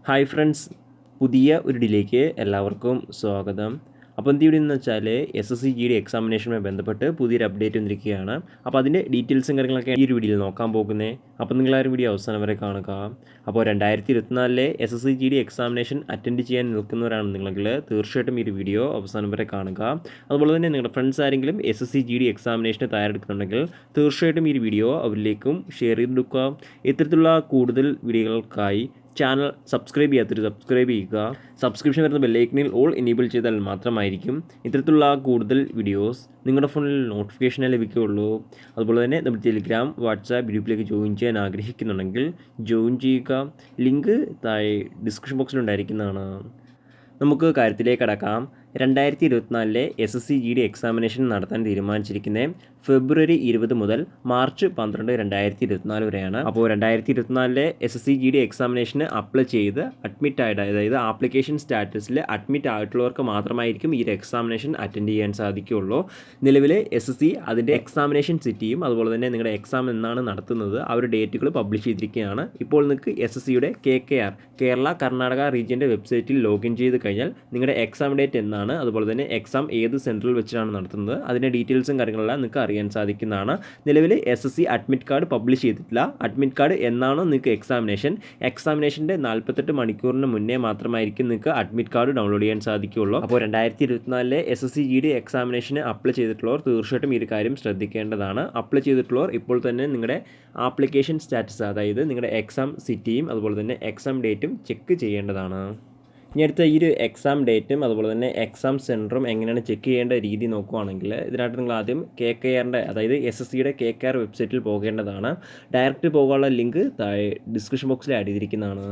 Hi friends, പുതിയ ഒരു ഡിലേക്ക് എല്ലാവർക്കും സ്വാഗതം. അപ്പോൾ എന്ത് ഇവിടെ എന്ന് വെച്ചാൽ SSC GD എക്സാമിനേഷനുമായി ബന്ധപ്പെട്ട് പുതിയൊരു അപ്ഡേറ്റ് വന്നിരിക്കുകയാണ്. അപ്പോൾ അതിൻ്റെ ഡീറ്റെയിൽസും കാര്യങ്ങളൊക്കെ ഈ ഒരു വീഡിയോയിൽ നോക്കാൻ പോകുന്നത്. അപ്പോൾ നിങ്ങൾ ആ ഒരു വീഡിയോ അവസാനം വരെ കാണുക. അപ്പോൾ 2024 SSC GD എക്സാമിനേഷൻ അറ്റൻഡ് ചെയ്യാൻ നിൽക്കുന്നവരാണ് നിങ്ങളെങ്കിൽ തീർച്ചയായിട്ടും ഈ ഒരു വീഡിയോ അവസാനം വരെ കാണുക. അതുപോലെ തന്നെ നിങ്ങളുടെ ഫ്രണ്ട്സ് ആരെങ്കിലും SSC GD എക്സാമിനേഷന് തയ്യാറെടുക്കുന്നുണ്ടെങ്കിൽ തീർച്ചയായിട്ടും ഈ ഒരു വീഡിയോ അവരിലേക്കും ഷെയർ ചെയ്തെടുക്കുക. ഇത്തരത്തിലുള്ള കൂടുതൽ വീഡിയോകൾക്കായി ചാനൽ സബ്സ്ക്രൈബ് ചെയ്യാത്തൊരു സബ്സ്ക്രൈബ് ചെയ്യുക. സബ്സ്ക്രിപ്ഷൻ വരുന്ന ബെല്ലൈക്കനിൽ ഓൾ എനേബിൾ ചെയ്താൽ മാത്രമായിരിക്കും ഇത്തരത്തിലുള്ള കൂടുതൽ വീഡിയോസ് നിങ്ങളുടെ ഫോണിൽ നോട്ടിഫിക്കേഷനെ ലഭിക്കുകയുള്ളൂ. അതുപോലെ തന്നെ നമ്മുടെ ടെലിഗ്രാം വാട്സാപ്പ് ഗ്രൂപ്പിലേക്ക് ജോയിൻ ചെയ്യാൻ ആഗ്രഹിക്കുന്നുണ്ടെങ്കിൽ ജോയിൻ ചെയ്യുക. ലിങ്ക് താഴെ ഡിസ്ക്രിപ്ഷൻ ബോക്സിലുണ്ടായിരിക്കുന്നതാണ്. നമുക്ക് കാര്യത്തിലേക്ക് കടക്കാം. 2024 SSC GD എക്സാമിനേഷൻ നടത്താൻ തീരുമാനിച്ചിരിക്കുന്നത് ഫെബ്രുവരി 20 മുതൽ മാർച്ച് 12, 2024 വരെയാണ്. അപ്പോൾ 2024 SSC GD എക്സാമിനേഷന് അപ്ലൈ ചെയ്ത് അഡ്മിറ്റ് ആയിട്ട്, അതായത് ആപ്ലിക്കേഷൻ സ്റ്റാറ്റസിൽ അഡ്മിറ്റ് ആയിട്ടുള്ളവർക്ക് മാത്രമായിരിക്കും ഈ ഒരു എക്സാമിനേഷൻ അറ്റൻഡ് ചെയ്യാൻ സാധിക്കുകയുള്ളൂ. നിലവിൽ SSC അതിൻ്റെ എക്സാമിനേഷൻ സിറ്റിയും അതുപോലെ തന്നെ നിങ്ങളുടെ എക്സാം എന്നാണ് നടത്തുന്നത് ആ ഒരു ഡേറ്റുകൾ പബ്ലിഷ് ചെയ്തിരിക്കുകയാണ്. ഇപ്പോൾ നിങ്ങൾക്ക് SSCയുടെ KKR കേരള കർണാടക റീജിയൻ്റെ വെബ്സൈറ്റിൽ ലോഗിൻ ചെയ്ത് കഴിഞ്ഞാൽ നിങ്ങളുടെ എക്സാം ഡേറ്റ് എന്നാണ്, അതുപോലെ തന്നെ എക്സാം ഏത് സെൻറ്ററിൽ വെച്ചിട്ടാണ് നടത്തുന്നത് അതിൻ്റെ ഡീറ്റെയിൽസും കാര്യങ്ങളെല്ലാം നിങ്ങൾക്ക് അറിയാൻ സാധിക്കുന്നതാണ്. നിലവിൽ SSC അഡ്മിറ്റ് കാർഡ് പബ്ലിഷ് ചെയ്തിട്ടില്ല. അഡ്മിറ്റ് കാർഡ് എന്നാണോ നിങ്ങൾക്ക് എക്സാമിനേഷൻ്റെ 48 മണിക്കൂറിന് മുന്നേ മാത്രമായിരിക്കും നിങ്ങൾക്ക് അഡ്മിറ്റ് കാർഡ് ഡൗൺലോഡ് ചെയ്യാൻ സാധിക്കുകയുള്ളൂ. അപ്പോൾ 2024 SSC GD എക്സാമിനേഷന് അപ്ലൈ ചെയ്തിട്ടുള്ളവർ തീർച്ചയായിട്ടും ഈ ഒരു കാര്യം ശ്രദ്ധിക്കേണ്ടതാണ്. അപ്ലൈ ചെയ്തിട്ടുള്ളവർ ഇപ്പോൾ തന്നെ നിങ്ങളുടെ ആപ്ലിക്കേഷൻ സ്റ്റാറ്റസ്, അതായത് നിങ്ങളുടെ എക്സാം സിറ്റിയും അതുപോലെ തന്നെ എക്സാം ഡേറ്റും ചെക്ക് ചെയ്യേണ്ടതാണ്. ഇനി അടുത്ത ഈ ഒരു എക്സാം ഡേറ്റും അതുപോലെ തന്നെ എക്സാം സെൻറ്ററും എങ്ങനെയാണ് ചെക്ക് ചെയ്യേണ്ട രീതി നോക്കുകയാണെങ്കിൽ ഇതിനായിട്ട് നിങ്ങൾ ആദ്യം KKRൻ്റെ, അതായത് SSCയുടെ KKR വെബ്സൈറ്റിൽ പോകേണ്ടതാണ്. ഡയറക്റ്റ് പോകാനുള്ള ലിങ്ക് താഴെ ഡിസ്ക്രിപ്ഷൻ ബോക്സിൽ ആഡ് ചെയ്തിരിക്കുന്നതാണ്.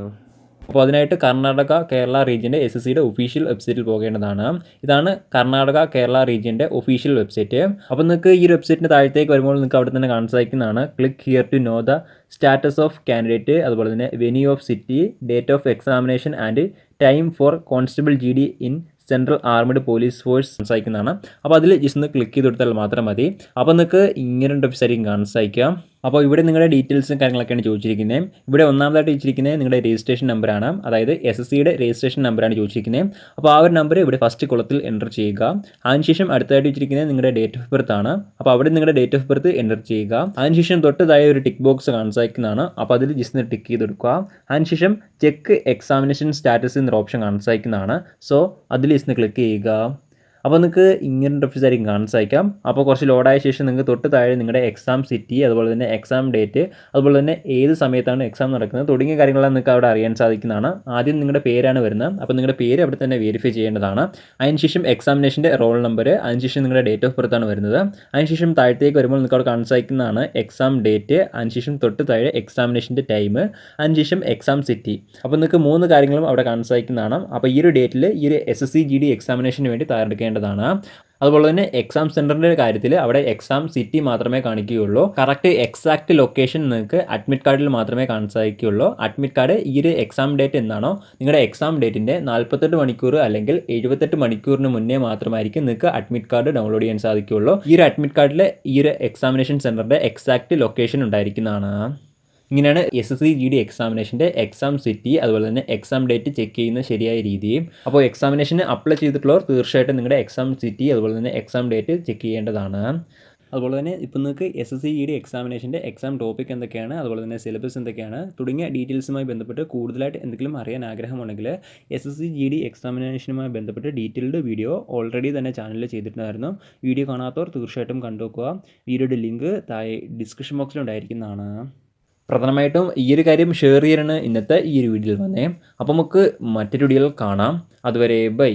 അപ്പോൾ അതിനായിട്ട് കർണാടക കേരള റീജിയൻ്റെ SSCയുടെ ഒഫീഷ്യൽ വെബ്സൈറ്റിൽ പോകേണ്ടതാണ്. ഇതാണ് കർണാടക കേരള റീജിയൻ്റെ ഒഫീഷ്യൽ വെബ്സൈറ്റ്. അപ്പോൾ നിങ്ങൾക്ക് ഈ ഒരു വെബ്സൈറ്റിൻ്റെ താഴത്തേക്ക് വരുമ്പോൾ നിങ്ങൾക്ക് അവിടെ തന്നെ കാണാൻ സാധിക്കുന്നതാണ് click here to know the status of candidate, അതുപോലെ തന്നെ venue of city, date of examination and time for constable GD in central armed police force സാധിക്കുന്നതാണ്. അപ്പോൾ അതിൽ ജസ്റ്റ് ഒന്ന് ക്ലിക്ക് ചെയ്ത് കൊടുത്താൽ മാത്രം മതി. അപ്പോൾ നിങ്ങൾക്ക് ഇങ്ങനെ വെബ്സൈറ്റ് കാണാൻ സാധിക്കാം. അപ്പോൾ ഇവിടെ നിങ്ങളുടെ ഡീറ്റെയിൽസും കാര്യങ്ങളൊക്കെയാണ് ചോദിച്ചിരിക്കുന്നത്. ഇവിടെ ഒന്നാമതായിട്ട് ചോദിച്ചിരിക്കുന്നത് നിങ്ങളുടെ രജിസ്ട്രേഷൻ നമ്പറാണ്, അതായത് SSCയുടെ രജിസ്ട്രേഷൻ നമ്പറാണ് ചോദിച്ചിരിക്കുന്നത്. അപ്പോൾ ആ ഒരു നമ്പർ ഇവിടെ ഫസ്റ്റ് കുളത്തിൽ എൻ്റർ ചെയ്യുക. അതിനുശേഷം അടുത്തതായിട്ട് ചോദിച്ചിരിക്കുന്നത് നിങ്ങളുടെ ഡേറ്റ് ഓഫ് ബർത്ത് ആണ്. അപ്പോൾ അവിടെ നിങ്ങളുടെ ഡേറ്റ് ഓഫ് ബർത്ത് എൻ്റർ ചെയ്യുക. അതിനുശേഷം തൊട്ടതായ ഒരു ടിക്ക് ബോക്സ് കാണാൻ സാധിക്കുന്നതാണ്. അപ്പോൾ അതിൽ ജസ്റ്റ് ടിക്ക് ചെയ്ത് കൊടുക്കുക. അതിനുശേഷം ചെക്ക് എക്സാമിനേഷൻ സ്റ്റാറ്റസ് എന്നൊരു ഓപ്ഷൻ കാണാൻ സാധിക്കുന്നതാണ്. സോ അതിൽ ജസ്റ്റ് ക്ലിക്ക് ചെയ്യുക. അപ്പോൾ നിങ്ങൾക്ക് ഇങ്ങനെ വെബ്സൈറ്റ് കാണാൻ സാധിക്കാം. അപ്പോൾ കുറച്ച് ലോഡായ ശേഷം നിങ്ങൾക്ക് തൊട്ട് താഴെ നിങ്ങളുടെ എക്സാം സിറ്റി, അതുപോലെ തന്നെ എക്സാം ഡേറ്റ്, അതുപോലെ തന്നെ ഏത് സമയത്താണ് എക്സാം നടക്കുന്നത് തുടങ്ങിയ കാര്യങ്ങളെല്ലാം നിങ്ങൾക്ക് അവിടെ അറിയാൻ സാധിക്കുന്നതാണ്. ആദ്യം നിങ്ങളുടെ പേരാണ് വരുന്നത്. അപ്പോൾ നിങ്ങളുടെ പേര് അവിടെ തന്നെ വെരിഫൈ ചെയ്യേണ്ടതാണ്. അതിനുശേഷം എക്സാമിനേഷൻ്റെ റോൾ നമ്പർ, അതിനുശേഷം നിങ്ങളുടെ ഡേറ്റ് ഓഫ് ബർത്ത് ആണ് വരുന്നത്. അതിനുശേഷം താഴത്തേക്ക് വരുമ്പോൾ നിങ്ങൾക്ക് അവിടെ കാണാൻ സാധിക്കുന്നതാണ് എക്സാം ഡേറ്റ്, അതിനുശേഷം തൊട്ട് താഴെ എക്സാമിനേഷൻ്റെ ടൈം, അതിനുശേഷം എക്സാം സിറ്റി. അപ്പോൾ നിങ്ങൾക്ക് 3 കാര്യങ്ങളും അവിടെ കാണാൻ സാധിക്കുന്നതാണ്. അപ്പോൾ ഈ ഒരു ഡേറ്റിൽ ഈ ഒരു SSC GD എക്സാമിനേഷന് വേണ്ടി തയ്യാറെടുക്കേണ്ടതാണ്. അതുപോലെ തന്നെ എക്സാം സെൻറ്ററിൻ്റെ കാര്യത്തിൽ അവിടെ എക്സാം സിറ്റി മാത്രമേ കാണിക്കുകയുള്ളൂ. കറക്റ്റ് എക്സാക്റ്റ് ലൊക്കേഷൻ നിങ്ങൾക്ക് അഡ്മിറ്റ് കാർഡിൽ മാത്രമേ കാണാൻ സാധിക്കുകയുള്ളൂ. അഡ്മിറ്റ് കാർഡ് ഈ ഒരു എക്സാം ഡേറ്റ് എന്നാണോ നിങ്ങളുടെ എക്സാം ഡേറ്റിൻ്റെ 48 മണിക്കൂർ അല്ലെങ്കിൽ 78 മണിക്കൂറിന് മുന്നേ മാത്രമായിരിക്കും നിങ്ങൾക്ക് അഡ്മിറ്റ് കാർഡ് ഡൗൺലോഡ് ചെയ്യാൻ സാധിക്കുകയുള്ളൂ. ഈ ഒരു അഡ്മിറ്റ് കാർഡിൽ ഈ ഒരു എക്സാമിനേഷൻ സെൻറ്ററിൻ്റെ എക്സാക്റ്റ് ലൊക്കേഷൻ ഉണ്ടായിരിക്കുന്നതാണ്. ഇങ്ങനെയാണ് SSC GD എക്സാമിനേഷൻ്റെ എക്സാം സിറ്റി അതുപോലെ തന്നെ എക്സാം ഡേറ്റ് ചെക്ക് ചെയ്യുന്ന ശരിയായ രീതി. അപ്പോൾ എക്സാമിനേഷന് അപ്ലൈ ചെയ്തിട്ടുള്ളവർ തീർച്ചയായിട്ടും നിങ്ങളുടെ എക്സാം സിറ്റി അതുപോലെ തന്നെ എക്സാം ഡേറ്റ് ചെക്ക് ചെയ്യേണ്ടതാണ്. അതുപോലെ തന്നെ ഇപ്പോൾ നിങ്ങൾക്ക് SSC GD എക്സാമിനേഷൻ്റെ എക്സാം ടോപ്പിക് എന്തൊക്കെയാണ്, അതുപോലെ തന്നെ സിലബസ് എന്തൊക്കെയാണ് തുടങ്ങിയ ഡീറ്റെയിൽസുമായി ബന്ധപ്പെട്ട് കൂടുതലായിട്ട് എന്തെങ്കിലും അറിയാൻ ആഗ്രഹമുണ്ടെങ്കിൽ SSC GD എക്സാമിനേഷനുമായി ബന്ധപ്പെട്ട് ഡീറ്റെയിൽഡ് വീഡിയോ ഓൾറെഡി തന്നെ ചാനലിൽ ചെയ്തിട്ടുണ്ടായിരുന്നു. വീഡിയോ കാണാത്തവർ തീർച്ചയായിട്ടും കണ്ടുവെക്കുക. വീഡിയോയുടെ ലിങ്ക് താഴെ ഡിസ്ക്രിപ്ഷൻ ബോക്സിലുണ്ടായിരിക്കുന്നതാണ്. പ്രധാനമായിട്ടും ഈ ഒരു കാര്യം ഷെയർ ചെയ്യാനാണ് ഇന്നത്തെ ഈ ഒരു വീഡിയോയിൽ വന്നേ. അപ്പോൾ നമുക്ക് മറ്റൊരു വീഡിയോയിൽ കാണാം. അതുവരെ ബൈ.